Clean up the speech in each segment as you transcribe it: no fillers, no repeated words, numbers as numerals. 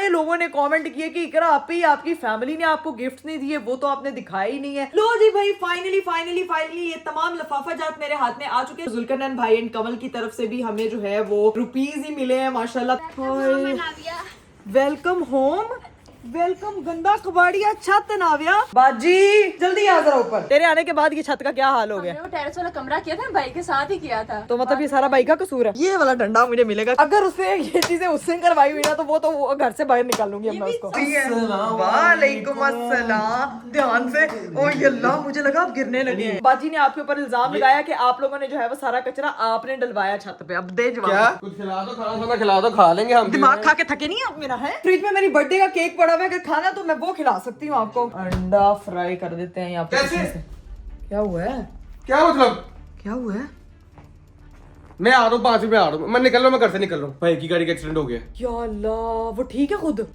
बड़े लोगों ने कमेंट किए कि इकरा आपी आपकी फैमिली ने आपको गिफ्ट नहीं दिए, वो तो आपने दिखाया ही नहीं है। लो जी भाई, फाइनली ये तमाम लफाफा जात मेरे हाथ में आ चुके हैं। जुल्करनैन भाई एंड कमल की तरफ से भी हमें जो है वो रुपीज ही मिले हैं माशाल्लाह। वेलकम होम, वेलकम गंदा कबाड़िया छत नाविया। बाजी जल्दी आ जरा ऊपर। तेरे आने के बाद ये छत का क्या हाल हो गया? वो टेरेस वाला कमरा किया था भाई के साथ ही किया था। तो मतलब ये सारा भाई का कसूर है। ये वाला डंडा मुझे मिलेगा। अगर उससे ये चीजें उससे करवाई हुई ना तो वो घर से बाहर निकाल लूंगी मैं उसको। वालेकुम अस्सलाम। ध्यान से। ओ अल्लाह, मुझे लगा आप गिरने लगे हैं। बाजी ने आपके ऊपर इल्जाम लगाया कि आप लोगों ने जो है वो सारा कचरा आपने डलवाया छत पे। अब दे जवाब। क्या कुछ खिला दो, खाना खिला दो, खा लेंगे हम। दिमाग खा के थके नहीं आप मेरा है? फ्रिज में मेरी बर्थडे का केक पड़ा हुआ है, अगर खाना तो मैं वो खिला सकती हूँ आपको। अंडा फ्राई कर देते हैं यहाँ पे। कैसे? क्या हुआ है? क्या मतलब? क्या हुआ है? मैं आ रहा हूँ, 5 मिनट में आ रहा हूँ। मैं निकल रहा हूँ, मैं घर से निकल रहा हूँ। भाई की गाड़ी का एक्सीडेंट हो गया। या अल्लाह, वो ठीक है खुद?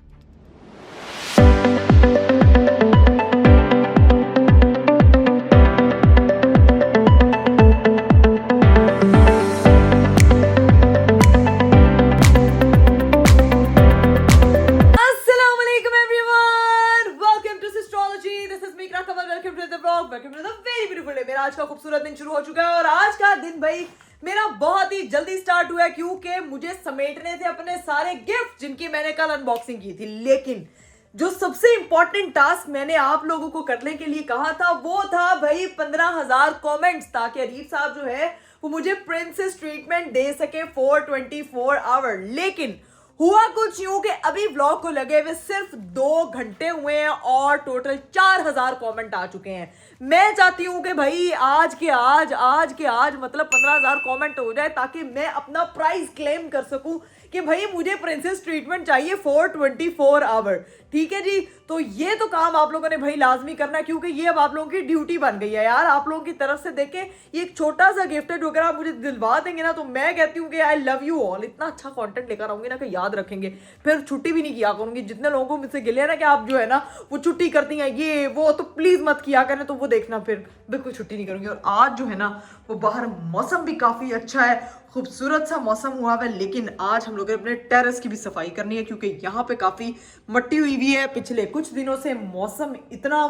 मेरा आज का खूबसूरत दिन शुरू हो चुका है और आज का दिन भाई मेरा बहुत ही जल्दी स्टार्ट हुआ है क्योंकि मुझे समेटने थे अपने सारे गिफ्ट जिनकी मैंने कल अनबॉक्सिंग की थी। लेकिन जो सबसे इंपॉर्टेंट टास्क मैंने आप लोगों को करने के लिए कहा था वो था भाई 15,000 कमेंट्स, ताकि अरीफ साहब जो है वो मुझे प्रिंसेस ट्रीटमेंट दे सके फॉर 24 आवर। लेकिन हुआ कुछ यूं कि अभी व्लॉग को लगे हुए सिर्फ 2 घंटे हुए हैं और टोटल 4,000 कमेंट आ चुके हैं। मैं चाहती हूं कि भाई आज के आज मतलब 15,000 कमेंट हो जाए ताकि मैं अपना प्राइस क्लेम कर सकूं कि भाई मुझे प्रिंसेस ट्रीटमेंट चाहिए फॉर 24 आवर। ठीक है जी, तो ये तो काम आप लोगों ने भाई लाजमी करना है क्योंकि ये अब आप लोगों की ड्यूटी बन गई है यार। आप लोगों की तरफ से देखे ये एक छोटा सा गिफ्ट है जो अगर आप मुझे दिलवा देंगे ना तो मैं कहती हूँ कि आई लव यू ऑल। इतना अच्छा कंटेंट लेकर आऊंगी ना कि याद रखेंगे, फिर छुट्टी भी नहीं किया करूंगी। जितने लोगों को मुझसे गिले ना कि आप जो है ना वो छुट्टी करती हैं ये वो, तो प्लीज मत किया करें, तो वो देखना फिर बिल्कुल छुट्टी नहीं करूंगी। और आज जो है ना वो बाहर मौसम भी काफी अच्छा है, खूबसूरत सा मौसम हुआ है। लेकिन आज हम लोग अपने टेरेस की भी सफाई करनी है क्योंकि यहाँ पे काफी मट्टी हुई हुई है। पिछले कुछ दिनों से मौसम इतना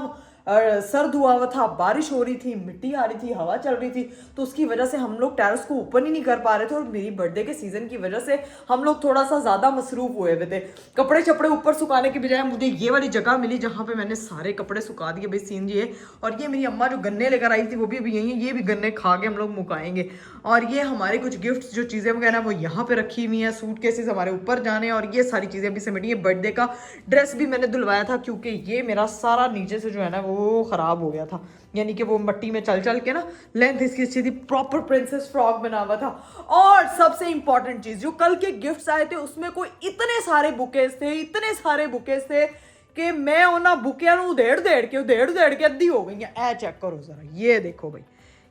सर्द हुआ हुआ था, बारिश हो रही थी, मिट्टी आ रही थी, हवा चल रही थी, तो उसकी वजह से हम लोग टेरेस को ओपन ही नहीं कर पा रहे थे। और मेरी बर्थडे के सीजन की वजह से हम लोग थोड़ा सा ज्यादा मसरूफ हुए हुए थे। कपड़े चपड़े ऊपर सुखाने के बजाय मुझे ये वाली जगह मिली जहाँ पे मैंने सारे कपड़े सुखा दिए भाई, सीन जी है। और ये मेरी अम्मा जो गन्ने लेकर आई थी वो भी अभी यही है, ये भी गन्ने खा के हम लोग मुकाएंगे। और ये हमारे कुछ गिफ्ट जो चीज़ें वगैरह वो यहाँ पे रखी हुई हैं, सूट केसेस हमारे ऊपर जाने, और ये सारी चीज़ें अभी समेटी है। बर्थडे का ड्रेस भी मैंने धुलवाया था क्योंकि ये मेरा सारा नीचे से जो है ना वो खराब हो गया था, यानी कि वो मट्टी में चल चल के ना लेंथ इसकी अच्छी थी, प्रॉपर प्रिंसेस फ्रॉक बना हुआ था। और सबसे इंपॉर्टेंट चीज जो कल के गिफ्ट्स आए थे उसमें कोई इतने सारे बुकेज थे कि मैं उन्हें बुकिया उधेड़ के अद्धी हो गई है। ए चेक करो जरा, ये देखो भाई,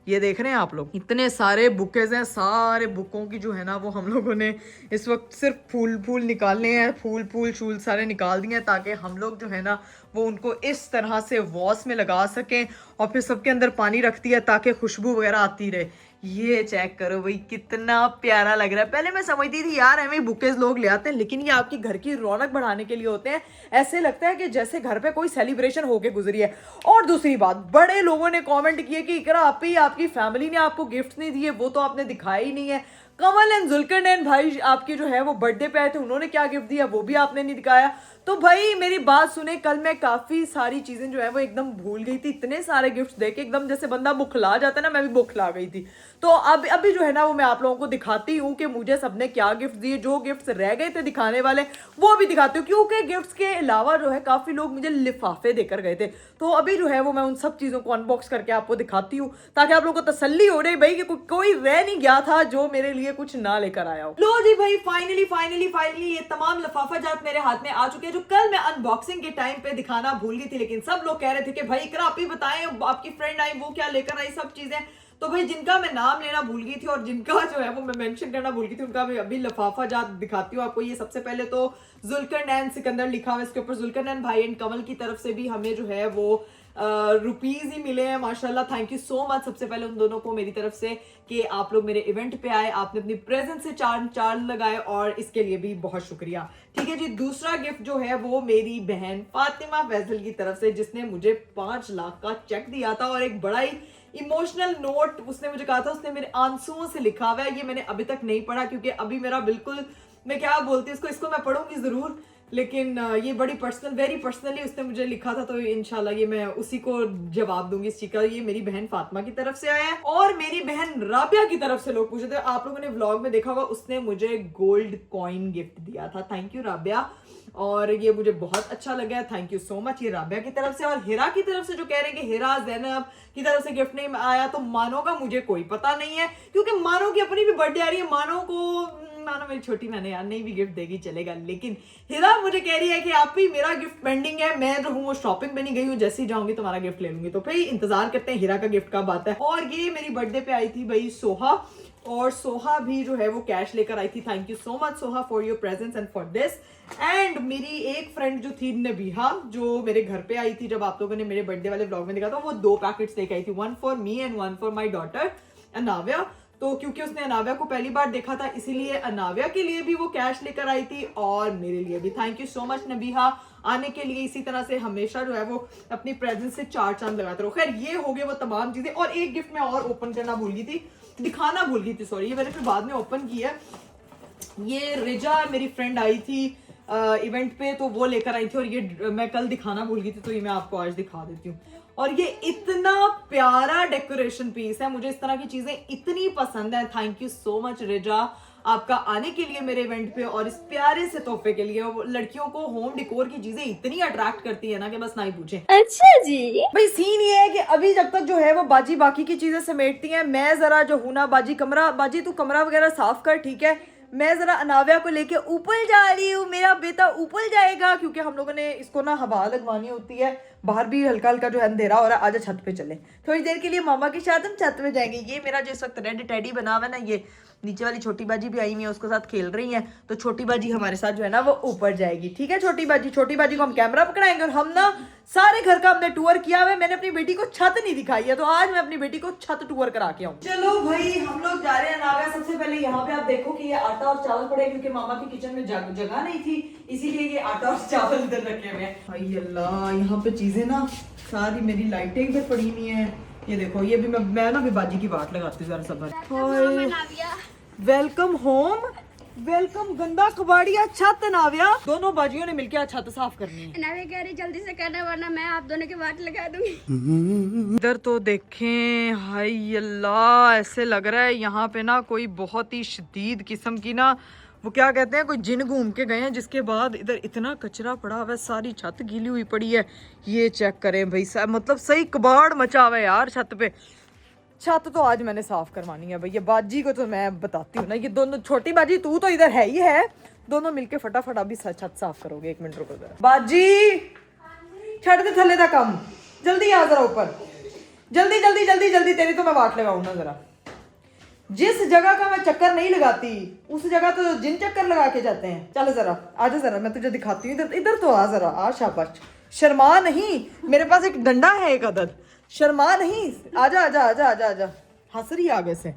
ये देख रहे हैं आप लोग, इतने सारे बुकेज हैं। सारे बुकों की जो है ना वो हम लोगों ने इस वक्त सिर्फ फूल निकालने हैं, फूल शूल सारे निकाल दिए हैं ताकि हम लोग जो है ना वो उनको इस तरह से वॉस में लगा सकें और फिर सबके अंदर पानी रखती है ताकि खुशबू वगैरह आती रहे। ये चेक करो भाई कितना प्यारा लग रहा है। पहले मैं समझती थी यार हमें बुकेज लोग ले आते हैं, लेकिन ये आपकी घर की रौनक बढ़ाने के लिए होते हैं। ऐसे लगता है कि जैसे घर पे कोई सेलिब्रेशन होके गुजरी है। और दूसरी बात, बड़े लोगों ने कमेंट किए कि इकरा आपी आपकी फैमिली ने आपको गिफ्ट नहीं दिए, वो तो आपने दिखाया ही नहीं है। कमल एंड जुल्करनैन भाई आपके जो है वो बर्थडे पे आए थे, उन्होंने क्या गिफ्ट दिया वो भी आपने नहीं दिखाया। तो भाई मेरी बात सुने, कल मैं काफी सारी चीजें जो है वो एकदम भूल गई थी। इतने सारे गिफ्ट देके एकदम जैसे बंदा बुखला जाता है ना, मैं भी बुखला गई थी। तो अब अभी जो है ना वो मैं आप लोगों को दिखाती हूँ कि मुझे सबने क्या गिफ्ट दिए। जो गिफ्ट्स रह गए थे दिखाने वाले वो भी दिखाती हूँ क्योंकि गिफ्ट्स के अलावा जो है काफी लोग मुझे लिफाफे देकर गए थे। तो अभी जो है वो मैं उन सब चीजों को अनबॉक्स करके आपको दिखाती हूँ ताकि आप लोगों को तसल्ली हो रही भाई कि कोई रह नहीं गया था जो मेरे लिए कुछ ना लेकर आया हो। लो जी भाई, फाइनली ये तमाम लिफाफा जात मेरे हाथ में आ चुके हैं जो कल मैं अनबॉक्सिंग के टाइम पे दिखाना भूल गई थी। लेकिन सब लोग कह रहे थे कि भाई इकरा आप ही बताएं आपकी फ्रेंड आई वो क्या लेकर आई, सब चीजें। तो भाई जिनका मैं नाम लेना भूल गई थी और जिनका जो है वो मैं मेंशन करना भूल गई थी उनका मैं अभी लिफाफा जात दिखाती हूँ आपको। ये सबसे पहले तो जुल्करनैन सिकंदर लिखा हुआ है, इसके ऊपर जुल्करनैन भाई एंड कमल की तरफ से भी हमें जो है वो रुपीज ही मिले हैं माशाल्लाह। थैंक यू सो मच सबसे पहले उन दोनों को मेरी तरफ से कि आप लोग मेरे इवेंट पे आए, आपने अपनी प्रेजेंस से चार लगाए और इसके लिए भी बहुत शुक्रिया। ठीक है जी, दूसरा गिफ्ट जो है वो मेरी बहन फातिमा फैसल की तरफ से, जिसने मुझे 5 लाख का चेक दिया था और एक बड़ा ही इमोशनल नोट उसने मुझे कहा था, उसने मेरे आंसुओं से लिखा हुआ है। ये मैंने अभी तक नहीं पढ़ा क्योंकि अभी मेरा बिल्कुल, मैं क्या बोलती हूँ इसको मैं पढ़ूंगी जरूर, लेकिन ये बड़ी पर्सनल, वेरी पर्सनली उसने मुझे लिखा था, तो इंशाल्लाह ये मैं उसी को जवाब दूंगी इस चीज का। ये मेरी बहन फातिमा की तरफ से आया है। और मेरी बहन राबिया की तरफ से लोग पूछे थे, आप लोगों ने व्लॉग में देखा होगा, उसने मुझे गोल्ड कॉइन गिफ्ट दिया था। थैंक यू राबिया, और ये मुझे बहुत अच्छा लगा है। थैंक यू सो मच ये राबिया की तरफ से। और हिरा की तरफ से जो कह रहे हैं कि हिरा ज़ैनब की तरफ से गिफ्ट नहीं आया, तो मानो का मुझे कोई पता नहीं है क्योंकि मानो की अपनी भी बर्थडे आ रही है। मानो मेरी छोटी बहन यार नहीं भी गिफ्ट देगी चलेगा, लेकिन हिरा मुझे कह रही है कि आप ही मेरा गिफ्ट पेंडिंग है, मैं जो हूँ वो शॉपिंग पे नहीं गई हूँ, जैसे ही जाऊंगी तुम्हारा गिफ्ट ले लूंगी। तो फिर इंतजार करते हैं हिरा का गिफ्ट कब आता है। और ये मेरी बर्थडे पे आई थी भाई सोहा, और सोहा भी जो है वो कैश लेकर आई थी। Thank you so much Soha for your presence and for this. And मेरी एक फ्रेंड जो थी नबीहा, जो मेरे घर पे आई थी जब आप लोगों ने मेरे बर्थडे वाले व्लॉग में देखा था, वो 2 पैकेट्स लेकर आई थी, 1 for me and 1 for my daughter Anavya. तो क्योंकि उसने अनाव्या को पहली बार देखा था, इसीलिए अनाव्या के लिए भी वो कैश लेकर आई थी और मेरे लिए भी। Thank you so much Nabiha आने के लिए। इसी तरह से हमेशा जो है वो अपनी प्रेजेंस से 4 चांद लगाते रहो। खैर ये हो गए वो तमाम चीजें। और एक गिफ्ट मैं और ओपन करना भूल गई थी, दिखाना भूल गई थी, सॉरी, ये मैंने फिर बाद में ओपन किया। ये रिजा मेरी फ्रेंड आई थी इवेंट पे, तो वो लेकर आई थी, और ये मैं कल दिखाना भूल गई थी, तो ये मैं आपको आज दिखा देती हूँ। और ये इतना प्यारा डेकोरेशन पीस है, मुझे इस तरह की चीजें इतनी पसंद है। थैंक यू सो मच रिजा आपका आने के लिए मेरे इवेंट पे और इस प्यारे से तोहफे के लिए। लड़कियों को होम डिकोर की चीजें इतनी अट्रैक्ट करती है ना कि बस ना ही पूछे। अच्छा जी। भाई सीन ये है कि अभी जब तक जो है वो बाजी बाकी की चीजें समेटती हैं, मैं जरा जो हूं ना बाजी तू कमरा वगैरह साफ कर, ठीक है, मैं जरा अनाव्या को लेके ऊपर जा रही हूँ। मेरा बेटा ऊपर जाएगा क्योंकि हम लोगों ने इसको ना हवा लगवानी होती है, बाहर भी हल्का हल्का जो है अंधेरा हो रहा है। आजा छत पे चले थोड़ी देर के लिए, मामा के साथ हम छत पे जाएंगे। ये मेरा जो इस वक्त रेड टेडी बना हुआ है ना, ये नीचे वाली छोटी बाजी भी आई हुई है, उसके साथ खेल रही है, तो छोटी बाजी हमारे साथ जो है ना वो ऊपर जाएगी। ठीक है, छोटी बाजी को हम कैमरा पकड़ाएंगे। और हम ना सारे घर का हमने टूर किया हुआ है, मैंने अपनी बेटी को छत नहीं दिखाई है, तो आज मैं अपनी बेटी को छत टूर करा के आऊँ। चलो भाई हम लोग जा रहे हैं नागा। सबसे पहले यहाँ पे आप देखो कि ये आटा और चावल पड़े, क्योंकि मामा की किचन में जगह नहीं थी, इसीलिए ये आटा और चावल इधर रखे हुए हैं। भाई अल्लाह, यहाँ पे चीजें ना सारी मेरी लाइटें इधर पड़ी हुई है। ये देखो, ये भी मैं ना बाजी की बाट लगाती हूँ जरा सबर। वेलकम होम, वेलकम गंदा कबाड़िया छत नाव्या। दोनों बाजियों ने मिलकर छत साफ करनी है। नाव्या कह रही जल्दी से करना वरना मैं आप दोनों के वाट लगा दूंगी। इधर तो देखें, हाय अल्लाह, ऐसे लग रहा है यहाँ पे ना कोई बहुत ही शदीद किस्म की ना, वो क्या कहते हैं, कोई जिन घूम के गए हैं, जिसके बाद इधर इतना कचरा पड़ा हुआ है, सारी छत गीली हुई पड़ी है। ये चेक करें भाई, मतलब सही कबाड़ मचा हुआ है यार छत पे। छत तो आज मैंने साफ करवानी है भैया। बाजी को तो मैं बताती हूँ ना, ये दोनों, छोटी बाजी तू तो इधर है ही है, दोनों मिलके फटाफट अभी छत साफ करोगे। 1 मिनट रुको जरा। बाजी छड़ दे थले दा काम, जल्दी आ जरा ऊपर, जल्दी जल्दी जल्दी जल्दी, तेरी तो मैं वाट लगाऊँ ना जरा। जिस जगह का मैं चक्कर नहीं लगाती उस जगह तो जिन चक्कर लगा के जाते हैं। चल जरा आजा, जरा मैं तुझे दिखाती हूँ, इधर इधर तो आ जरा, आ शाबाश, शर्मा नहीं, मेरे पास एक डंडा है एक अदद, शर्मा नहीं, आजा आजा आजा आजा आजा, हंस रही आगे से,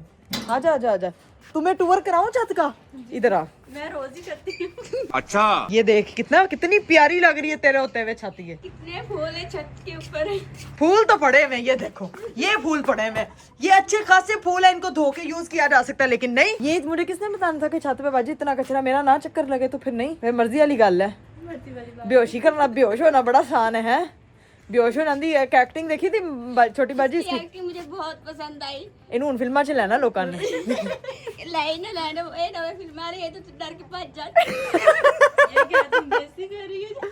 आजा आजा आजा, तुम्हें टूर कराऊं छत का, इधर आ। मैं रोज ही करती हूँ। अच्छा, ये देख कितनी प्यारी लग रही है तेरे होते हुए छत। ये कितने फूल है छत के ऊपर है। फूल तो पड़े हुए, ये देखो ये फूल पड़े हुए, ये अच्छे खासे फूल है, इनको धो के यूज किया जा सकता है, लेकिन नहीं, ये मुझे किसने बताना था कि छत पे बाजी इतना कचरा, मेरा ना चक्कर लगे तो फिर नहीं, फिर मर्जी वाली गल है। बेहोशी करना, बेहोश होना बड़ा आसान है। बेहोश होना दी एक्टिंग देखी थी छोटी बाजी इसकी, एक्टिंग मुझे बहुत पसंद आई। इन्हू हुण फिल्मां च लेना लोकां ने। लाइन ए नवे फिल्म आ रही है तो तू डर के भाग जा। ये क्या तुम बेइज्जती कर रही हो?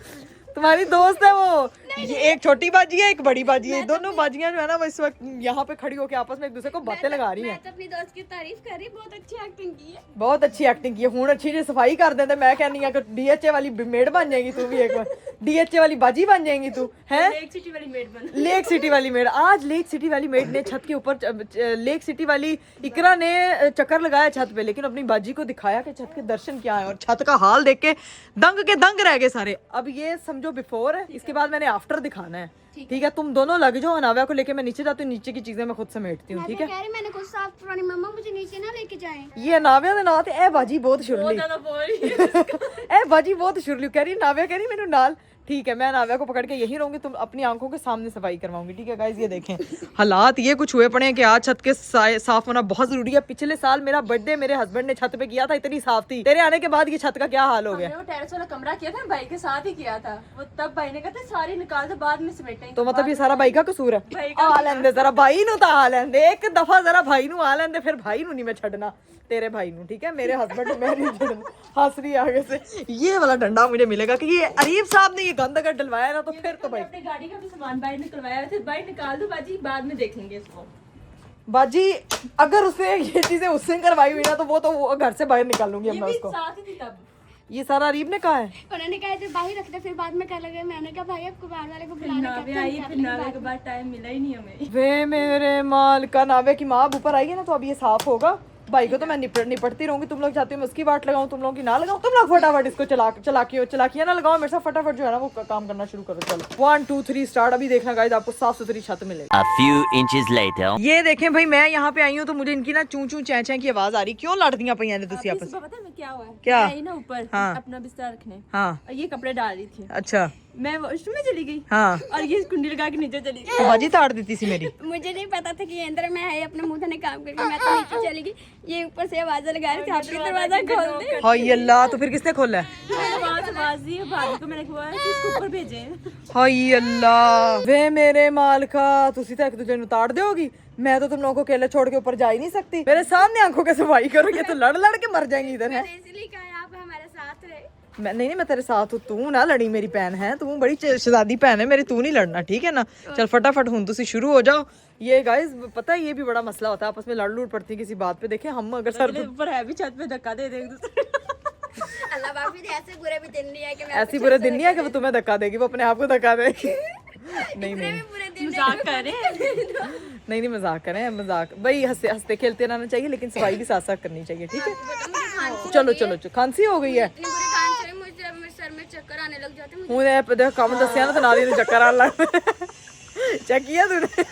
तुम्हारी दोस्त है वो, ये एक छोटी बाजी है एक बड़ी बाजी है, दोनों बाजियां जो है ना वो इस वक्त यहाँ पे खड़ी होकर आपस में एक दूसरे को बातें लगा रही हैं। मैं तो अपनी दोस्त की तारीफ कर रही, बहुत अच्छी एक्टिंग की है। बहुत अच्छी एक्टिंग की है। हुण अच्छी जी सफाई कर देते, मैं कहनी है कि डीएचए वाली मेड बन जाएगी तू भी, एक बार डीएचए वाली बाजी बन जाएगी तू, है लेक सिटी वाली मेड बन। लेक सिटी वाली मेड। आज लेक सिटी वाली मेड ने छत के ऊपर, लेक सिटी वाली इकरा ने चक्कर लगाया छत पे, लेकिन अपनी बाजी को दिखाया कि छत के दर्शन क्या है, और छत का हाल देख के दंग के दंग रह गए सारे। अब ये समझो बिफोर है, इसके बाद मैंने आफ्टर दिखाना है। ठीक है, तुम दोनों लग जाओ, नाव्या को लेके मैं नीचे जाती हूँ, नीचे की चीजें मैं खुद समेटती हूँ, ठीक है। कह रही मैंने कुछ साफ पुरानी मम्मा मुझे नीचे ना लेके जाएं। ये नाव्या दे नाल ते ए बाजी बहुत शुरली ए बाजी बहुत शुरली कह रही, नाव्या कह रही मेनू नाल। ठीक है, मैं नाव्या को पकड़ के यहीं रहूंगी, तुम अपनी आंखों के सामने सफाई करवाऊंगी, ठीक है गाइस। ये देखें हालात ये कुछ हुए पड़े हैं कि आज छत के साफ होना बहुत जरूरी है। पिछले साल मेरा बर्थडे मेरे हस्बैंड ने छत पे किया था, इतनी साफ थी, तेरे आने के बाद ये छत का क्या हाल हो गया। वो टेरेस वाला कमरा किया था भाई के साथ ही किया था, वो तब भाई ने कहा था सारी निकाल दो बाद में समेटेंगे। तो मतलब ये सारा भाई का कसूर है। आ लेंदे जरा भाई नू तो आ लेंदे, एक दफा जरा भाई नू आ लेंदे, फिर भाई नू नहीं मैं छड़ना, तेरे भाई नू, ठीक है। मेरे हस्बैंड मैं नहीं छड़ना। हंस रही है आगे से। ये वाला डंडा मुझे मिलेगा कि ये अरीब साहब ने ये गंद अगर डलवाया ना तो फिर तो भाई अपनी गाड़ी का भी सामान बाहर निकलवाया थे, बाहर निकाल दो बाजी, बाद में देखेंगे इसको। बाजी अगर उसे ये चीजें उससे करवाई हुई ना तो वो घर से बाहर निकालूंगी अब मैं उसको। साथ ही थी तब। ये सारा अरीब ने कहा है। उन्होंने कहा थे बाहर रख दे, फिर बाद में कह लगे, मैंने कहा भाई आपको बाहर वाले को बुलाने नावे आई, फिर नावे के बाद टाइम मिला ही नहीं हमें। वे मेरे माल का, नावे की माँ अब ऊपर आई है ना तो अब ये साफ होगा। भाई को तो मैं निपटती रहूंगी, तुम लोग चाहते हो मैं उसकी बात लगाऊं, तुम लोगों की ना लगाऊं। तुम लोग फटाफट इसको चलाकियां ना लगाओ, मेरे साथ फटाफट जो है ना वो काम करना शुरू करो। चलो 1 2 3 स्टार्ट। अभी देखना गाइस आपको साफ सुथरी छत मिलेगी। A few inches later. ये देखें भाई, मैं यहाँ पे आई हूँ तो मुझे इनकी ना चूं चूं चैं चैं की आवाज आ रही। क्यों लड़दियां पईयां ने तुसी आपस में? पता है मैं क्या हुआ है? क्या? मैं आई ना ऊपर अपना बिस्तर रखने, हाँ और ये कपड़े डाल रही थी, अच्छा मैं वॉशरूम में चली गई हाँ, और ये कुंडी लगा के नीचे चली गई। तो बाजी ताड़ दी थी मेरी। मुझे नहीं पता था कि अंदर मैं है, अपने मुंह से काम करके मैं तो नीचे चली गई। ये ऊपर से आवाज लगा रही थी आपकी दरवाजा खोल दे। हाय अल्लाह, तो फिर किसने खोला है? आवाज दी भाभी को, मैंने कहा कि इसको ऊपर भेजे। हाय अल्लाह, वे मेरे मालका, तुसी तो एक दूसरे नु ताड़ दोगी। मैं तो तुम लोगों को अकेले छोड़ के ऊपर जा ही नहीं सकती। मेरे सामने आंखों के सफाई करो, ये तो लड़ लड़ के मर जाएंगी इधर है। इसलिए कहा आप हमारे साथ रहे। मैं नहीं मैं तेरे साथ हूँ, तू ना लड़ी, मेरी बहन है, तू बड़ी शहजादी बहन है मेरी, तू नहीं लड़ना, ठीक है ना। चल फटाफट हूँ तुसी शुरू हो जाओ। ये गाइस पता है ये भी बड़ा मसला होता है, आपस में लड़ लूट पड़ती है किसी बात पे। देखे हम अगर सर ऊपर है भी छत पे धक्का दे दे एक दूसरे। अल्लाह बाबी ने ऐसे बुरे भी दिन नहीं है कि मैं ऐसी बुरे दिन नहीं है कि वो तुम्हें धक्का देगी, वो अपने आप को धक्का देगी। नहीं नहीं बुरे दिन मजाक कर रहे हैं। नहीं मजाक करें, मजाक भाई हंसते हंसते खेलते रहना चाहिए, लेकिन सफाई भी साथ साथ करनी चाहिए, ठीक है। चलो चलो खांसी हो गई है, इतनी बुरी खांसी है, मुझे मेरे सर में चक्कर आने लग जाते हैं। हूं देख कम दसिया ना तो नाली में चक्कर आने लग चेक किया तूने?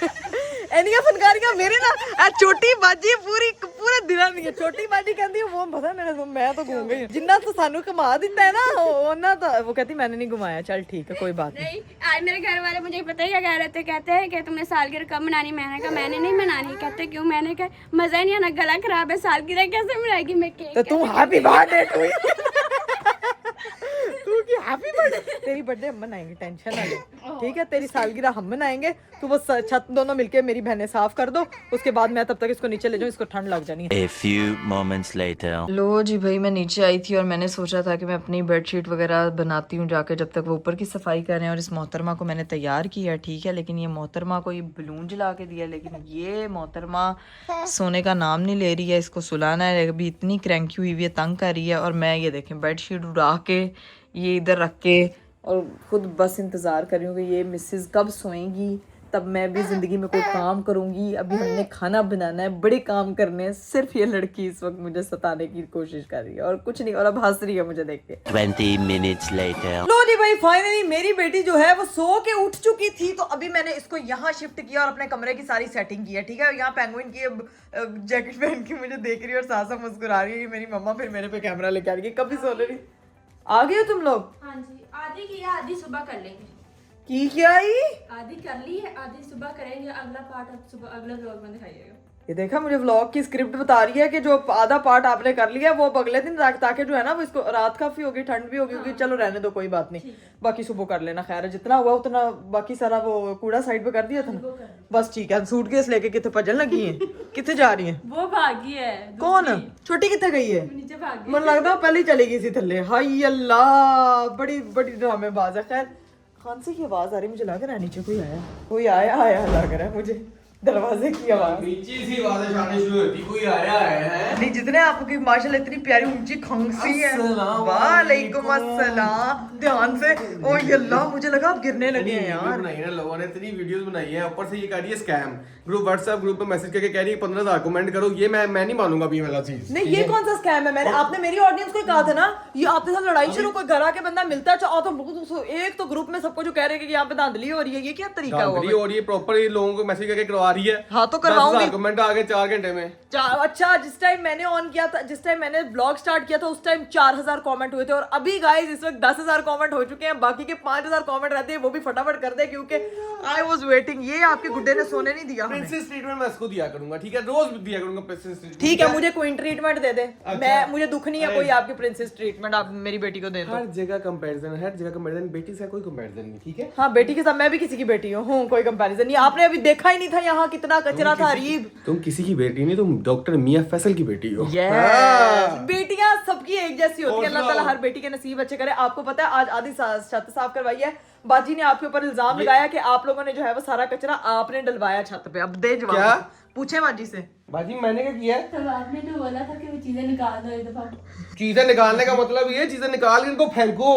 एनिया फनकारियां मेरे ना आ छोटी बाजी पूरे दिना दी छोटी बाजी कहती है वो पता मेरे तो मैं तो घूम गई जिन्ना तो सानू कमा दिता है ना ओना तो वो कहती मैंने नहीं घुमाया। चल ठीक है कोई बात नहीं। आज मेरे घर वाले मुझे पता ही क्या कह रहे थे, कहते हैं कि तुमने सालगिरह कब मनानी? मैंने कहा मैंने नहीं मनानी। कहते क्यों? मैंने कहा मजा ही नहीं आना, गला खराब है, सालगिरह कैसे मनाएगी? मैं केक तो तू हैप्पी बर्थडे टू तू की हैप्पी बर्थडे, तेरी बर्थडे हम मनाएंगे, टेंशन ना ले, ठीक है। तेरी सालगिरह हम मनाएंगे, तू बस छत दोनों मिलके मेरी बहनें साफ कर दो, उसके बाद मैं तब तक इसको नीचे ले जाऊं, इसको ठंड लग जानी है। A few moments later. लो जी भाई, मैं नीचे आई थी और मैंने सोचा था कि मैं अपनी बेडशीट वगैरह बनाती हूँ जाके, जब तक वो ऊपर की सफाई कर रहे हैं। और इस मोहतरमा को मैंने तैयार किया, ठीक है, लेकिन ये मोहतरमा को ये बलून जला के दिया, लेकिन ये मोहतरमा सोने का नाम नहीं ले रही है। इसको सुलाना है, अभी इतनी क्रैंकी हुई हुई है, तंग कर रही है। और मैं ये देखें बेडशीट उड़ा के ये इधर रख के और खुद बस इंतज़ार कर रही हूँ कि ये मिसेस कब सोएंगी, तब मैं भी ज़िंदगी में कोई काम करूँगी। अभी हमने खाना बनाना है, बड़े काम करने हैं। सिर्फ ये लड़की इस वक्त मुझे सताने की कोशिश कर रही है और कुछ नहीं, और अब हंस रही है मुझे देख के। 20 minutes later. लो जी भाई, फाइनली मेरी बेटी जो है वो सो के उठ चुकी थी, तो अभी मैंने इसको यहाँ शिफ्ट किया और अपने कमरे की सारी सेटिंग की है, ठीक है। यहाँ पेंगुइन की जैकेट पहन के मुझे देख रही है और साथ साथ मुस्कुरा रही है। मेरी मम्मा फिर मेरे पे कैमरा लेके आ रही है, कभी सो ले रही। आ गए हो तुम लोग? हाँ जी, आधी की है, आधी सुबह कर लेंगे। की क्या आई? आधी कर ली है, आधी सुबह करेंगे। अगला पार्ट अब सुबह अगले व्लॉग में दिखाइएगा। ये देखा, मुझे व्लॉग की स्क्रिप्ट बता रही है कि जो आधा पार्ट आपने कर लिया वो अब अगले दिन ताकि जो है ना वो इसको रात काफी होगी, ठंड भी होगी, चलो रहने दो कोई बात नहीं, बाकी सुबह कर लेना। खैर जितना हुआ उतना, बाकी सारा वो कूड़ा साइड पे कर दिया था ना, बस ठीक है। सूटकेस लेके कितने भजन लगी है? कितने जा रही है? वो भागी है। कौन? छोटी कितने गई है? नीचे भागी। मुझे लगता है पहले ही चली गई थी थल्ले। हाय अल्लाह, बड़ी बड़ी ड्रामेबाज है। खैर खांसी की आवाज आ रही, मुझे लग रहा है नीचे कोई आया लग रहा है मुझे। दरवाजे की आवाज। नीचे सी आवाज़ें आनी शुरू होती, कोई आया है। नहीं, जितने आपकी माशाल्लाह इतनी प्यारी ऊंची खंगसी है। वालेकुम अस्सलाम। ध्यान से। ओ अल्लाह, मुझे लगा आप गिरने लगे हैं यार। बनाई है लोगों ने, इतनी वीडियोस बनाई है, ऊपर से ये कह रही है स्कैम। ग्रुप व्हाट्सएप ग्रुप पे मैसेज करके कह रही है 15,000 कमेंट करो। ये मैं नहीं मानूंगा अभी वाला चीज। नहीं, ये कौन सा स्कैम है? मैंने आपने मेरी ऑडियंस को कहा था ना, ये आपके साथ लड़ाई शुरू कोई घर आके बंदा मिलता है तो एक तो ग्रुप में सबको जो कह रहे हैं कि यहाँ पे धांधली हो रही है, ये क्या तरीका हुआ? धांधली हो रही है, प्रॉपर ये लोगों को मैसेज करके करवा रही है। हाँ, तो करवाऊंगी। कमेंट आ गए 4 घंटे में। अच्छा, जिस टाइम मैंने ऑन किया था, जिस टाइम मैंने ब्लॉग स्टार्ट किया था, उस टाइम 4,000 कमेंट हुए थे, और अभी गाइस इस वक्त 10,000 कमेंट हो चुके हैं। बाकी के 5,000 कमेंट रहते हैं, वो भी फटाफट कर दे, क्योंकि आई वाज वेटिंग। ये आपके गुड्डे ने सोने नहीं दिया हमें। प्रिंसेस ट्रीटमेंट मैं इसको दिया करूंगा, ठीक है? रोज दिया करूंगा प्रिंसेस ट्रीटमेंट। ठीक है, मुझे क्वीन ट्रीटमेंट दे दे। अच्छा। मुझे दुख नहीं है कोई आपकी प्रिंसेस ट्रीटमेंट आप मेरी बेटी को दे दो। हर जगह कंपैरिजन, हर जगह कंपैरिजन। बेटी से कोई कंपैरिजन नहीं, ठीक है? हाँ, बेटी के साथ मैं भी किसी की बेटी हूँ, कोई कंपैरिजन नहीं। आपने अभी देखा ही नहीं था यहाँ कितना कचरा था। अरीब, तुम किसी की बेटी नहीं, तुम डॉक्टर मियां फैसल की बेटी हो। बेटियां सबकी एक जैसी होती है। अल्लाह ताला हर बेटी के नसीब अच्छे करे। आपको पता है आज आधी छत साफ करवाई है। बाजी ने आपके ऊपर इल्जाम लगाया कि आप लोगों ने जो है वो सारा कचरा आपने डलवाया छत पे। अब दे जवाब। क्या? पूछे बाजी से। बाजी मैंने क्या किया है? तब आपने तो बोला था कि वो चीजें निकाल दो एक दफा। चीजें निकालने का मतलब ये चीजें निकाल के इनको फेंको।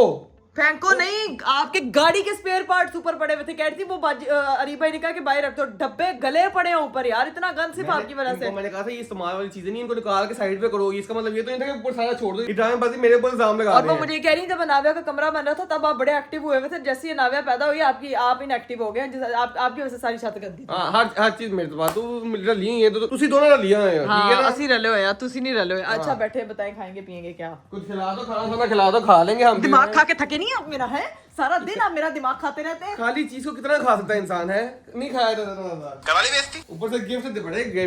फेंको नहीं, आपके गाड़ी के स्पेयर पार्ट्स ऊपर पड़े हुए थे। कह रही थी वो अरीब भाई ने कहा कि बाहर रख दो। डब्बे गले पड़े हैं ऊपर यार, इतना गंद सिर्फ आपकी वजह से। मैंने कहा था ये इस्तेमाल वाली चीजें नहीं, इनको निकाल के साइड पे करो। इसका मतलब ये तो नहीं था कि ऊपर सारा छोड़ दो। ड्रामेबाजी मेरे ऊपर इल्जाम लगा और रहे वो हैं। मुझे कह रही थी जब नाविया का कमरा बन रहा था तब आप बड़े एक्टिव हुए हुए थे। जैसे ये नाविया पैदा हुई आप इनएक्टिव हो गए। आपकी वजह से सारी छत गंदी थी। हाँ, हर चीज मेरे पास तू रली है, तो तुसी दोनों रली है, ठीक है ना? ਅਸੀਂ रले होया, तुसी नहीं रले होया। अच्छा बैठे बताएं, खाएंगे पिएंगे क्या? कुछ खिला दो, खाना खाना खिला दो, खा लेंगे हम। दिमाग खा के थके नहीं आप मेरा? है सारा दिन आप मेरा दिमाग खाते रहते हैं। खाली चीज को कितना खा सकता है इंसान, है? नहीं खाया जाता। कराली बेइज्जती। ऊपर से गिफ्ट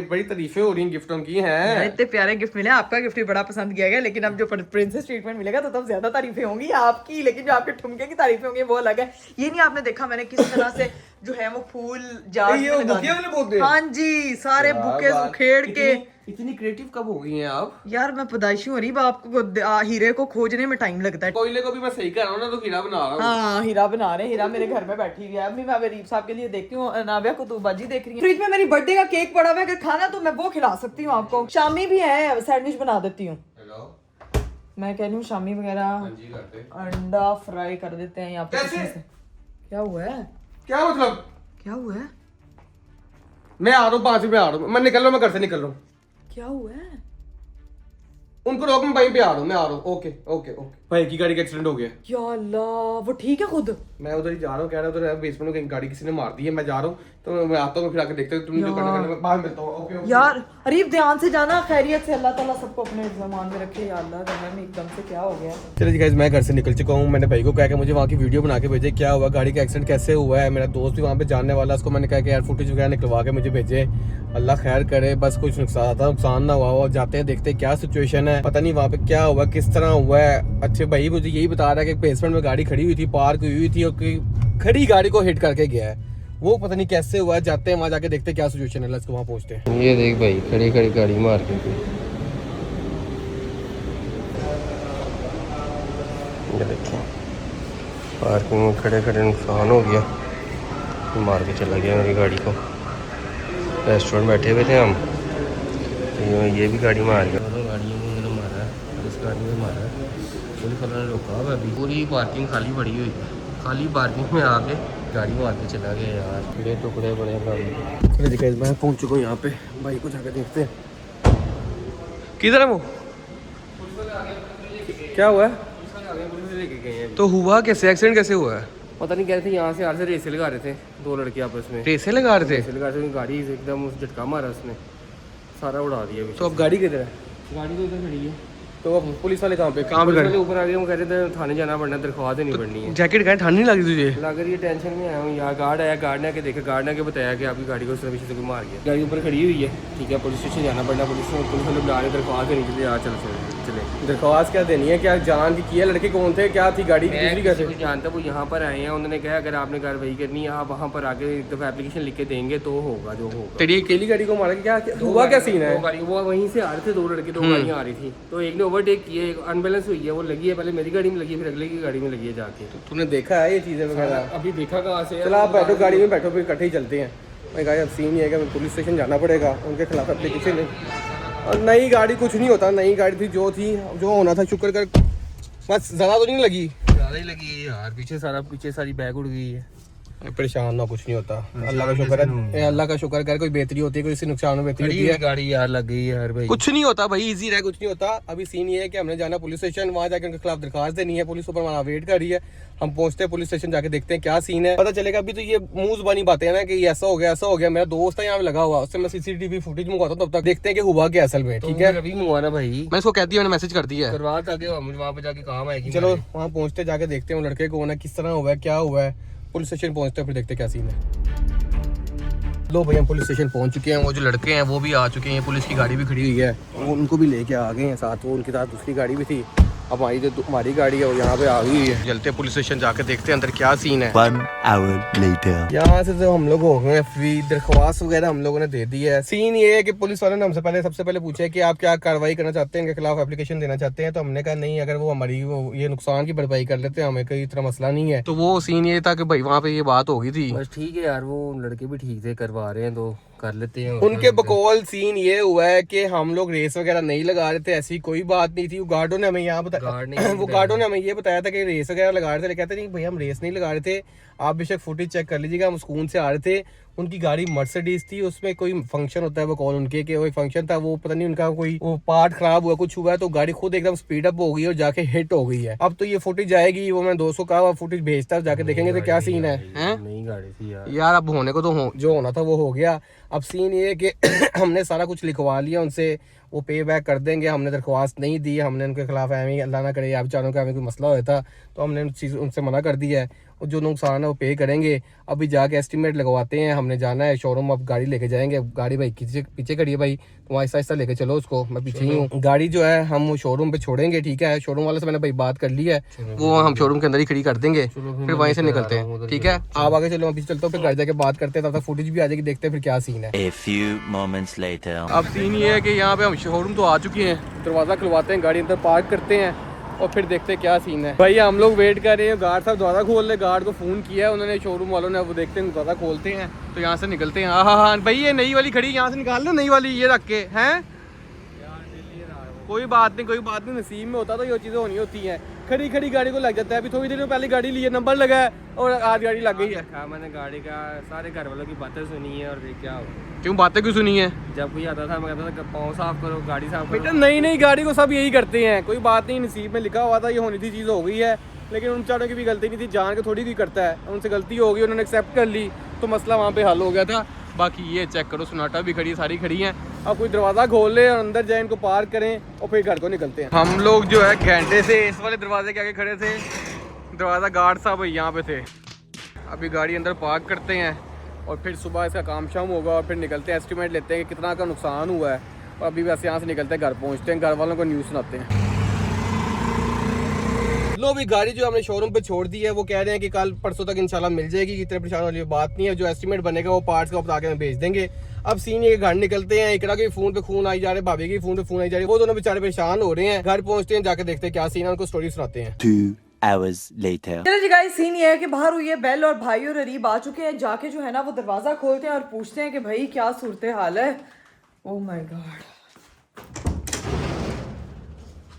बड़ी तारीफें हो रही हैं गिफ्टों की हैं। इतने प्यारे गिफ्ट मिले। आपका गिफ्ट भी बड़ा पसंद किया गया, लेकिन अब जो प्रिंसेस ट्रीटमेंट मिलेगा तो तब ज्यादा तारीफें होंगी आपकी। लेकिन जो आपके ठुमके की तारीफें होंगी वो अलग है। ये नहीं आपने देखा मैंने किस तरह से जो है वो फूल जार में लगा बुके वाले पौधे? हाँ जी, सारे बुके उखेड़ के। इतनी क्रिएटिव कब हो गई हैं आप? यार मैं पैदाइशी हो रही, आपको हीरे को खोजने में टाइम लगता है। कोयले को भी मैं सही कर रहा हूँ ना, तो हीरा बना रहा हूँ। हाँ, हीरा बना रहे हैं। हीरा मेरे घर में बैठी हुई है। अभी मैं अरीब साहब के लिए देखती हूँ। नाविया को तो बाजी देख रही है। फ्रिज में मेरी बर्थडे का केक पड़ा हुआ है, अगर खाना तो मैं वो खिला सकती हूँ आपको। शामी भी है, सैंडविच बना देती हूँ। मैं कह रही हूँ शामी वगैरह अंडा फ्राई कर देते हैं यहाँ पे। क्या हुआ है? क्या मतलब? क्या हुआ है? मैं आ रहा हूँ, 5 मिनट आ रहा हूँ। मैं निकल रहा हूँ, मैं घर से निकल रहा हूँ। क्या हुआ है? उनको रोक, मैं वहीं पे आ रहा हूँ, मैं आ रहा हूँ। Okay okay okay. भाई की गाड़ी का एक्सीडेंट हो गया। या अल्लाह, वो ठीक है खुद? मैं उधर ही जा रहा हूँ, कह रहा हूँ उधर बेसमेंट में गाड़ी किसी ने मार दी है। मैं जा रहा हूँ, तो मैं आता हूँ, फिर आके देखते हैं तुम जो करना मैं बाहर मिलता हूँ। Okay okay. यार अरीब ध्यान से जाना, खैरियत से। अल्लाह ताला सबको अपने ज़मान में रखे। या अल्लाह करना में एकदम से क्या हो गया? चलिए गाइस, मैं घर से निकल चुका हूँ। मैंने भाई को कहा कि मुझे वहाँ की वीडियो बना के भेजे, क्या हुआ, गाड़ी का एक्सीडेंट कैसे हुआ है। मेरा दोस्त भी वहाँ पे जानने वाला, उसको मैंने कहा कि यार फुटेज वगैरह निकलवा के मुझे भेजे। अल्लाह खैर करे, बस कुछ नुकसान ना हुआ हो। जाते हैं देखते हैं क्या सिचुएशन है, पता नहीं वहाँ पे क्या हुआ, किस तरह हुआ है। अच्छे भाई मुझे यही बता रहा है कि बेसमेंट में गाड़ी खड़ी हुई थी, पार्क हुई थी, और खड़ी गाड़ी को हिट करके गया है। वो पता नहीं कैसे हुआ है। जाते हैं वहाँ जाके देखते हैं क्या सिचुएशन है। वहाँ पहुँचते हैं। ये देख भाई, खड़ी खड़ी गाड़ी मार के ये देखिए, पार्किंग में खड़े खड़े नुकसान हो गया, मार के चला गया मेरी गाड़ी को। रेस्टोरेंट बैठे हुए थे हम, तो ये भी गाड़ी मार गया। दोनों गाड़ियों को मैंने मारा है और इस गाड़ी में मारा है। पुलिस वालों ने रोका हुआ अभी। पूरी पार्किंग खाली पड़ी हुई है, खाली पार्किंग में आके गाड़ी मार के चला गया यार। टुकड़े टुकड़े बड़े गाड़ी। मैं पहुँच चुका हूँ यहाँ पे, भाई को जाकर देखते हैं किधर है वो, क्या हुआ है। तो हुआ कैसे, एक्सीडेंट कैसे हुआ है? पता नहीं, कह रहे थे यहाँ से से रेसे लगा रहे थे 2 लड़के आपस में। रेसे लगा रहे थे? रेसे लगा रहे थे, गाड़ी एकदम उस झटका मारा उसने, सारा उड़ा दिया। तो अब गाड़ी किधर है? गाड़ी तो इधर खड़ी है। तो अब पुलिस वाले कहाँ पे? ऊपर आ गए, वो कह रहे थे थाने जाना पड़ना, दरख्वास्त देनी पड़नी है। जैकेट कहीं थाने नहीं लगी तुझे? लग रही है, टेंशन में आया हूँ यार। गार्ड आया, गार्ड ने आके देखा, गार्ड ने आके बताया कि आपकी गाड़ी को उस तरह से कोई मार गया। गाड़ी ऊपर खड़ी हुई है, ठीक है, पुलिस स्टेशन जाना पड़ना। पुलिस वाले बुला रहे, दरख्वास्त देनी चाहिए। यार चले दरख्वास्त क्या देनी है? क्या जान की है? लड़के कौन थे, क्या थी गाड़ी की? दूसरी कैसे जानता? वो यहाँ पर आए हैं, उन्होंने कहा अगर आपने कार्रवाई करनी है आप वहाँ पर आके एक दफ़ा एप्लीकेशन लिख के देंगे तो होगा जो होगा। तेरी अकेली गाड़ी को मारा? क्या हुआ, क्या सीन है? वो वहीं से आ रहे थे 2 लड़के, 2 गाड़ियाँ आ रही थी, तो एक ने ओवरटेक किए, अनबैलेंस हुई है, वो लगी है, पहले मेरी गाड़ी में लगी है, फिर अगले की गाड़ी में लगी है जाके। तो तूने देखा है ये चीज़ें वगैरह? अभी देखा कहाँ से? चलो आप बैठो, गाड़ी में बैठो, फिर इकट्ठे ही चलते हैं। मैं कहा अब सीन ये है कि पुलिस स्टेशन जाना पड़ेगा, उनके खिलाफ एप्लीकेशन है। और नई गाड़ी कुछ नहीं होता, नई गाड़ी थी जो होना था, शुक्र कर बस ज़्यादा तो नहीं लगी, ज़्यादा ही लगी यार, पीछे सारी बैग उड़ गई है। परेशान ना, कुछ नहीं होता, अल्लाह का शुक्र है, अल्लाह का शुक्र कर, कोई बेहतरी होती है, कोई नुकसान में बेहतरी होती है। गाड़ी यार लग गई यार भाई, कुछ नहीं होता भाई, इजी रहा, कुछ नहीं होता। अभी सीन ये है कि हमने जाना पुलिस स्टेशन, वहाँ जाकर उनके खिलाफ दरखास्त देनी है, पुलिस ऊपर हमारा वेट कर रही है। हम पहुंचते हैं पुलिस स्टेशन, जाके देखते हैं क्या सीन है, पता चलेगा। अभी तो ये मुंह जुबानी बातें हैं ना कि ऐसा हो गया। मेरा दोस्त है यहाँ लगा हुआ, उससे मैं सीसीटीवी फुटेज मंगवाता हूँ, तब तक देखते हैं कि हुआ क्या असल में। ठीक है, अभी मंगवाना भाई, मैं इसको कहती हूँ, मैंने मैसेज कर दिया है, करवा ताकि मुझे वहाँ पे जाके काम आएगी। चलो वहाँ पहुंचते, जाके देखते हैं वो लड़के को ना किस तरह हुआ है, क्या हुआ है। पुलिस स्टेशन पहुंचते हैं, फिर देखते हैं क्या सीन है। लो भाई, हम पुलिस स्टेशन पहुंच चुके हैं, वो जो लड़के हैं वो भी आ चुके हैं, पुलिस की गाड़ी भी खड़ी हुई है, वो उनको भी लेके आ गए हैं साथ, वो उनके साथ दूसरी गाड़ी भी थी। अब हमारी गाड़ी है वो यहाँ पे आ गई है। चलते पुलिस स्टेशन, जाके देखते हैं अंदर क्या सीन है। 1 hour later. यहाँ से तो हम लोग हो गए फ्री, दरख्वास्त वगैरह हम लोगों ने दे दी है। सीन ये है कि पुलिस वालों ने हमसे सबसे पहले पूछा है कि आप क्या कार्रवाई करना चाहते हैं, इनके खिलाफ एप्लीकेशन देना चाहते हैं। तो हमने कहा नहीं, अगर वो हमारी ये नुकसान की भरपाई कर लेते हैं, हमें कोई इतना मसला नहीं है। तो वो सीन ये था कि भाई वहाँ पे ये बात हो गई थी। बस ठीक है यार, वो लड़के भी ठीक थे, करवा रहे हैं तो कर लेते हैं। उनके बकौल सीन ये हुआ है कि हम लोग रेस वगैरह नहीं लगा रहे थे, ऐसी कोई बात नहीं थी। वो गार्डों ने हमें यहाँ बताया, वो गार्डों ने हमें ये बताया था कि रेस वगैरह लगा रहे थे, लेकिन कहते नहीं भाई हम रेस नहीं लगा रहे थे, आप बेशक फुटेज चेक कर लीजिएगा, हम सुकून से आ रहे थे। उनकी गाड़ी मर्सिडीज थी, उसमें कोई फंक्शन होता है वो कॉल उनके के कोई फंक्शन था, वो पता नहीं उनका कोई वो पार्ट खराब हुआ, कुछ हुआ है, तो गाड़ी खुद एकदम स्पीड अप हो गई और जाके हिट हो गई है। अब तो ये फुटेज आएगी, वो मैं दोस्त को कहा फुटेज भेजता, जाके देखेंगे तो क्या सीन है। नई गाड़ी थी यार अब होने को तो जो होना था वो हो गया। अब सीन ये है कि हमने सारा कुछ लिखवा लिया उनसे, वो पे बैक कर देंगे। हमने दरख्वास्त नहीं दी, हमने उनके खिलाफ एवं अल्लाह ना करे आप चारों का कोई मसला होता था तो हमने उनसे मना कर दिया है, और जो नुकसान है वो पे करेंगे। अभी जाके एस्टीमेट लगवाते हैं, हमने जाना है शोरूम, अब गाड़ी लेके जाएंगे। गाड़ी भाई पीछे खड़ी है भाई, तुम आहिस्ता आहिस्ता लेके चलो उसको, मैं पीछे ही हूँ। गाड़ी जो है हम शोरूम पे छोड़ेंगे, ठीक है, शोरूम वाले से मैंने भाई बात कर ली है, वो हम शोरूम के अंदर ही खड़ी कर देंगे, फिर वहीं से निकलते हैं। ठीक है, आप आगे चलो, मैं पीछे चलता हूँ, फिर घर जाके बात करते हैं, तब तक फुटेज भी आ जाएगी, देखते हैं फिर क्या सीन है। A few moments later. अब सीन ये है कि यहाँ पे हम शोरूम तो आ चुके हैं, दरवाज़ा खुलवाते हैं, गाड़ी अंदर पार्क करते हैं और फिर देखते हैं क्या सीन है। भाई हम लोग वेट कर रहे हैं, गार्ड साहब दरवाज़ा खोल रहे, गार्ड को फ़ोन किया है उन्होंने, शोरूम वालों ने, वो देखते हैं दरवाज़ा खोलते हैं तो यहाँ से निकलते हैं। हाँ भाई, ये नई वाली खड़ी, यहाँ से निकाल लो नई वाली, ये रख के हैं। कोई बात नहीं, नसीब में होता तो ये चीज़ें होनी होती हैं। खड़ी गाड़ी को लग जाता है। अभी थोड़ी देर में पहले गाड़ी ली है, नंबर लगा है और आज गाड़ी लग गई है। मैंने गाड़ी का सारे घर वालों की बातें सुनी है, और क्या हो, क्यों बातें क्यों सुनी है? जब कोई आता था मैं कहता था पाँव साफ करो, गाड़ी साफ करो। बेटा नई गाड़ी को सब यही करते हैं, कोई बात नहीं, नसीब में लिखा हुआ था, ये होनी थी, चीज़ हो गई है। लेकिन उन चारों की भी गलती नहीं थी, जान के थोड़ी कोई करता है, उनसे गलती हो गई, उन्होंने एक्सेप्ट कर ली तो मसला वहाँ पे हल हो गया था। बाकी ये चेक करो, सोनाटा भी खड़ी, सारी खड़ी हैं। अब कोई दरवाज़ा खोल ले और अंदर जाए, इनको पार्क करें और फिर घर को निकलते हैं। हम लोग जो है घंटे से इस वाले दरवाजे के आगे खड़े थे, दरवाज़ा गार्ड साहब यहाँ पे थे। अभी गाड़ी अंदर पार्क करते हैं और फिर सुबह इसका काम शाम होगा और फिर निकलते हैं, एस्टीमेट लेते हैं कि कितना का नुकसान हुआ है। और अभी बस यहाँ से निकलते हैं, घर पहुँचते हैं, घर वालों को न्यूज़ सुनाते हैं। लो भी गाड़ी जो हमने शोरूम पे छोड़ दी है, वो कह रहे हैं कि कल परसों तक इंशाल्लाह मिल जाएगी, इतने परेशान वाली बात नहीं है। जो एस्टीमेट बनेगा वो पार्ट्स का आगे में भेज देंगे। अब सीन ये घर निकलते हैं, इकरा के फोन पे फोन आई जा रहे, भाभी के फोन पे फोन आई जा रही है, वो दोनों बेचारे परेशान हो रहे हैं। घर पहुंचते हैं, जाके देखते हैं क्या सीन है, उनको स्टोरी सुनाते हैं। 2 hours later. चलो जी गाइस, सीन ये है कि बाहर हुई है बेल और भाई और अरीब आ चुके हैं। जाके जो है ना वो दरवाजा खोलते हैं और पूछते हैं कि भाई क्या सूरत हाल है। ओह माय गॉड,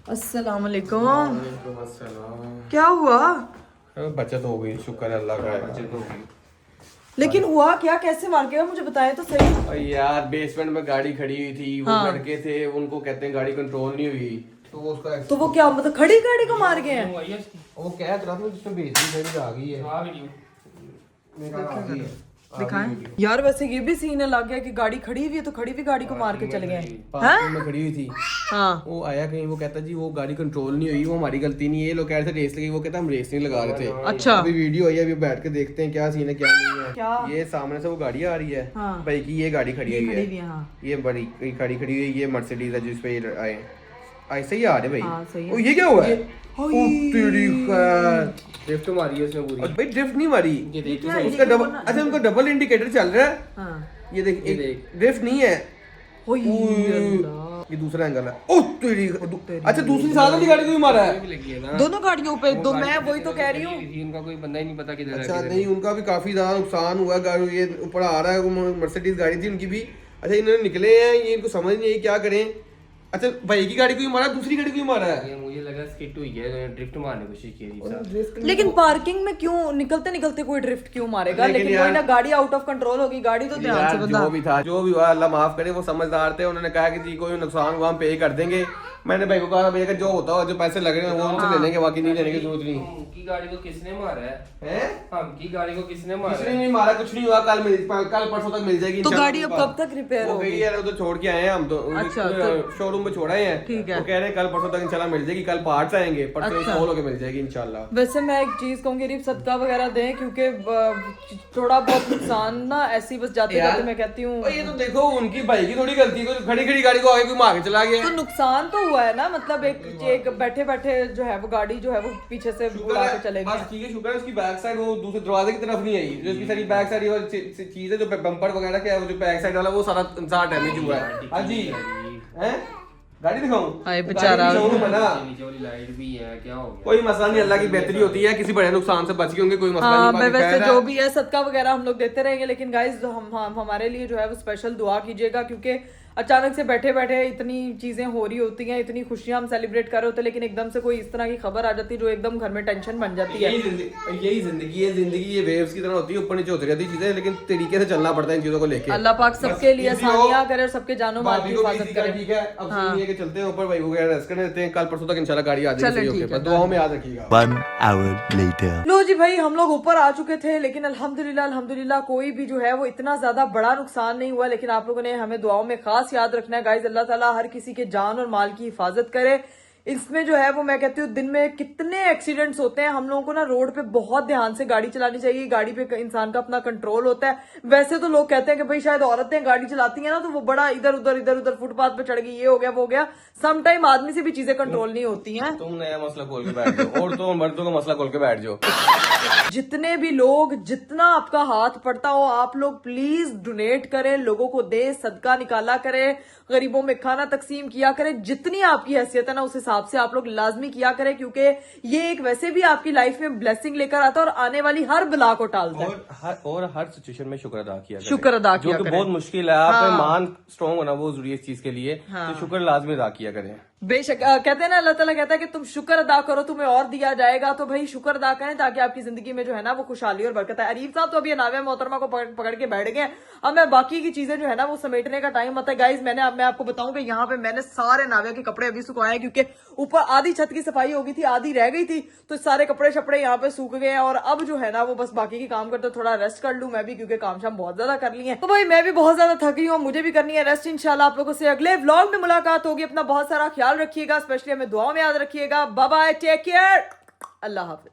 अस्सलाम वालेकुम। क्या हुआ? बचत हो गई, शुक्र अल्लाह का, बचत हो गई। लेकिन हुआ क्या, कैसे मार गया, मुझे बताएं तो सही। यार बेसमेंट में गाड़ी खड़ी हुई थी, वो लड़के थे, उनको कहते हैं गाड़ी कंट्रोल नहीं हुई, तो उसका तो वो क्या मतलब खड़ी गाड़ी को मार गए हैं? वो कह रहा था जिसमें भेज दी आ गई है। दिखाएं यार। वैसे ये भी सीन लग गया कि गाड़ी खड़ी हुई है तो खड़ी हुई गाड़ी को मार के चले गए। पार्किंग में खड़ी हुई थी, हाँ। वो आया कहीं, वो कहता जी वो गाड़ी कंट्रोल नहीं हुई, वो हमारी गलती नहीं है। ये लोग कह रहे थे रेस लगी, वो कहता हम रेस नहीं लगा रहे थे। अच्छा, अभी वीडियो आई है, अभी बैठ के देखते हैं क्या सीन है क्या नहीं है। क्या? ये सामने से वो गाड़ी आ रही है, हाँ। भाई की ये गाड़ी खड़ी हुई है, ये ये बड़ी गाड़ी खड़ी हुई है, ये मर्सिडीज है जिसपे ये आए, ऐसे ही आ रहे भाई। हाँ, सही है। ओ ये क्या हुआ है? ओ तेरी खैर, ड्रिफ्ट मारी है उसने पूरी। और भाई ड्रिफ्ट नहीं मारी, ये देख उसका डबल, अच्छा उनका डबल इंडिकेटर चल रहा है। हाँ। ये देख, ड्रिफ्ट नहीं है। ये दूसरा एंगल है। ओह तेरी अच्छा दूसरी साथ वाली गाड़ी को भी मारा है। लगी है ना दोनों गाड़ियों पे दो, मैं वही तो कह रही हूँ। इनका कोई बंदा ही नहीं पता किधर है अच्छा नहीं उनका भी काफी ज्यादा नुकसान हुआ। गाड़ी ये ऊपर आ रहा है, मर्सिडीज गाड़ी थी उनकी भी। अच्छा इन्होंने निकले हैं, ये इनको समझ नहीं आई क्या करें। अच्छा भाई की गाड़ी को ही मारा, दूसरी गाड़ी को ही मारा है। ये मुझे लगा स्किट हुई है, ड्रिफ्ट मारने की कोशिश की है। लेकिन पार्किंग में क्यों निकलते निकलते कोई ड्रिफ्ट क्यों मारेगा? लेकिन लेकिन यार- कोई ना गाड़ी आउट ऑफ कंट्रोल होगी, गाड़ी तो ध्यान से यार बंदा। जो भी था जो भी हुआ अल्लाह माफ करे, वो समझदार थे। उन्होंने कहा कि जी कोई नुकसान हुआ हम पे कर देंगे। मैंने भाई को कहा भैया कि जो होता हो, जो पैसे लग रहे हैं वो उनसे ले लेंगे, बाकी नहीं लेने की जरूरत नहीं हमकी गाड़ी को किसने मारा है? है। हमकी गाड़ी को किसने मारा किसी है? ने नहीं मारा, कुछ नहीं हुआ। कल परसों तक मिल जाएगी तो इंशाल्लाह। गाड़ी अब कब तक रिपेयर हो गई होगी? यार, उधर छोड़ के आए हैं हम तो। अच्छा, तो- शोरूम में छोड़ा हैं। ठीक है। वो कह रहे हैं कल परसों तक इंशाल्लाह मिल जाएगी। कल पार्ट्स आएंगे, परसों अच्छा। इंस्टॉल होके मिल जाएगी इंशाल्लाह। वैसे मैं एक चीज कहूंगी रिप सदका वगैरह दें, क्योंकि थोड़ा बहुत नुकसान ना ऐसी बस जाते यार, जाते मैं कहती हूँ। और ये तो देखो उनकी भाई की थोड़ी गलती है, खड़ी खड़ी गाड़ी को आगे कोई मार के चला गया। तो नुकसान तो हुआ है ना, मतलब एक बैठे बैठे जो है वो गाड़ी जो है वो पीछे से उड़ा के चले बस गए। ठीक है, शुक्र है उसकी बैक साइड वो दूसरे दरवाजे की तरफ नहीं आई। जो उसकी सारी बैक साइड और चीज है जो बम्पर वगैरह क्या है, वो जो बैक साइड वाला वो सारा डैमेज हुआ है। हाँ जी हैं गाड़ी दिखाऊं? हाय बेचारा। गाड़ी showroom है ना, नीचे वाली लाइट भी है, क्या हो गया? कोई मसला नहीं, अल्लाह की बेहतरी होती है। किसी बड़े नुकसान से बच गए होंगे, कोई मसला हाँ नहीं। मैं बाकी वैसे खैर जो है। भी है सदका वगैरह हम लोग देते रहेंगे, लेकिन गाइस हम हमारे लिए जो है वो स्पेशल दुआ कीजिएगा, क्योंकि अचानक से बैठे बैठे इतनी चीजें हो रही होती हैं, इतनी खुशियां हम सेलिब्रेट कर रहे होते हैं, लेकिन एकदम से कोई इस तरह की खबर आ जाती है जो एकदम घर में टेंशन बन जाती है। यही जिंदगी है। जिंदगी ये वेव्स की तरह होती है, ऊपर नीचे होती रहती चीजें, लेकिन तरीके से चलना पड़ता है इन चीजों को लेके। अल्लाह पाक सबके लिए easy हो। आसानियां करे और सबके जानो माल की भाभी को भी हिफाजत easy करे, करे। ठीक है। अब सीन ये है कि चलते हैं ऊपर, भाई वगैरह रेस्ट करने देते हैं। कल परसों तक इंशाल्लाह गाड़ी आ जाएगी चलें, सही ठीक होके। है, बस दुआओं में याद रखिएगा। 1 hour later. लो जी भाई, हम लोग ऊपर आ चुके थे, लेकिन अल्हम्दुलिल्लाह कोई भी जो है वो इतना ज्यादा बड़ा नुकसान नहीं हुआ। लेकिन आप लोगों ने हमें दुआओं में खास याद रखना है गाइस। अल्लाह ताला हर किसी के जान और माल की हिफाजत करे। इसमें जो है वो मैं कहती हूँ दिन में कितने एक्सीडेंट्स होते हैं। हम लोगों को ना रोड पे बहुत ध्यान से गाड़ी चलानी चाहिए। गाड़ी पे इंसान का अपना कंट्रोल होता है। वैसे तो लोग कहते हैं कि भाई शायद औरतें गाड़ी चलाती हैं ना तो वो बड़ा इधर उधर फुटपाथ पे चढ़ गई, ये हो गया वो हो गया। सम टाइम आदमी से भी चीजें कंट्रोल नहीं होती हैं। तुम नया मसला खोल के बैठ जाओ, और तो मर्दों का मसला खोल के बैठ जाओ। जितने भी लोग, जितना आपका हाथ पड़ता हो, आप लोग प्लीज डोनेट करें, लोगों को दे, सदका निकाला करें, गरीबों में खाना तकसीम किया करें। जितनी आपकी हैसियत है ना उस हिसाब से आप लोग लाजमी किया करें, क्योंकि ये एक वैसे भी आपकी लाइफ में ब्लेसिंग लेकर आता है और आने वाली हर बला को टालता है। और हर सिचुएशन में शुक्र अदा किया करें। शुक्र अदा किया जो कि करें। बहुत मुश्किल है। आपका ईमान स्ट्रॉन्ग होना बहुत जरूरी है इस चीज के लिए। तो शुक्र लाजमी अदा किया करें। बेशक कहते हैं ना, अल्लाह ताला कहता है कि तुम शुक्र अदा करो तुम्हें और दिया जाएगा। तो भाई शुक्र अदा करें ताकि आपकी जिंदगी में जो है ना वो खुशहाली और बरकत है। अरीफ साहब तो अभी नाविया मोहतरमा को पकड़ के बैठ गए। अब मैं बाकी की चीजें जो है ना वो समेटने का टाइम आता है। गाइज मैं आपको बताऊं कि यहाँ पे मैंने सारे नाविया के कपड़े अभी सुखाए, क्योंकि ऊपर आधी छत की सफाई हो गई थी, आधी रह गई थी, तो सारे कपड़े शपड़े यहाँ पे सूख गए हैं। और अब जो है ना वो बस बाकी की काम करते थोड़ा रेस्ट कर लूं मैं भी, क्योंकि काम शाम बहुत ज्यादा कर लिए हैं। तो भाई मैं भी बहुत ज्यादा थकी हूँ, मुझे भी करनी है रेस्ट। इंशाल्लाह आप लोगों से अगले व्लॉग में मुलाकात होगी। अपना बहुत सारा ख्याल रखिएगा, स्पेशली हमें दुआओं में याद रखिएगा। बाय बाय, टेक केयर, अल्लाह हाफिज।